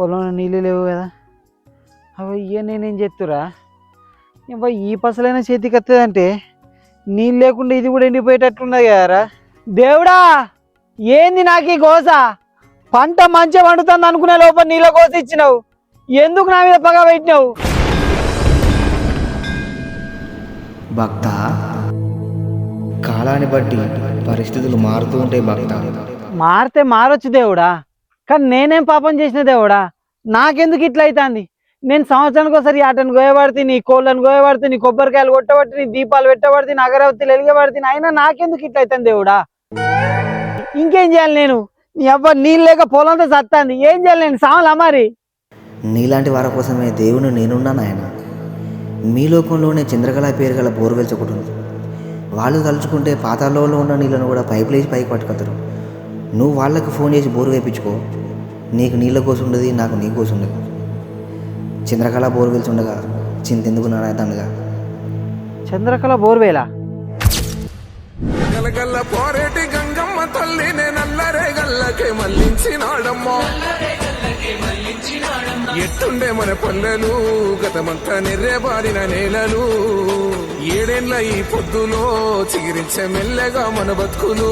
పొలంలో నీళ్ళు లేవు కదా. అవి నేనేం చెప్తురా, ఇవ్వ ఈ పసలైన చేతికి వస్తుందంటే నీళ్ళు లేకుండా ఇది కూడా ఎండిపోయేటట్లున్నది కదరా. దేవుడా, ఏంది నాకు ఈ గోస? పంట మంచిగా పండుతుంది అనుకునే లోపల నీళ్ళ కోస ఇచ్చినావు, ఎందుకు నా మీద పగ పెట్టినావు? భక్త, కాలాన్ని బట్టి పరిస్థితులు మారుతూ ఉంటాయి భక్త. మారితే మారొచ్చు దేవుడా, కానీ నేనేం పాపం చేసిన దేవుడా? నాకెందుకు ఇట్లా అవుతుంది? నేను సంవత్సరానికి ఒకసారి ఆటను గోయబడితే, నీ కోళ్ళను గోయబడితే, నీ కొబ్బరికాయలు కొట్టబడితే, నీ దీపాలు పెట్టబడితే, నీ అగరవత్తులు వెలిగబడితే, అయినా నాకెందుకు ఇట్లా అవుతుంది దేవుడా? ఇంకేం చేయాలి నేను? నీ అబ్బా నీళ్ళు లేక పొలంతో సత్తాంది, ఏం చేయాలి నేను? సామలా మరి? నీలాంటి వారి కోసమే దేవుని నేనున్నాను ఆయన. మీ లోకంలోనే చంద్రకళ పేరు గల బోర్వెల్స్ ఒకటి ఉంది. వాళ్ళు తలుచుకుంటే పాతాళంలో ఉన్న నీళ్ళను కూడా పైపులు వేసి పైకి పట్టుకొస్తారు. నువ్వు వాళ్ళకి ఫోన్ చేసి బోరు వేయించుకో. నీకు నీళ్ళ కోసం ఉండదు, నాకు నీ కోసం ఉండదు. చంద్రకళ బోర్వెల్స్ ఉండగా చింతెందుకు నారాయణగా. చంద్రకళ బోర్వేలా? గలగల్ల పోరేటి గంగమ్మ తల్లినే నల్లరే గల్లకే మళ్ళించినాడమ్మో. ఎట్టుండే మన పల్లెలు, గతమంతా నెర్రెబారిన నేలలు. ఏడేండ్ల ఈ పొద్దులో చిగిరించే మెల్లగా మన బతుకులు.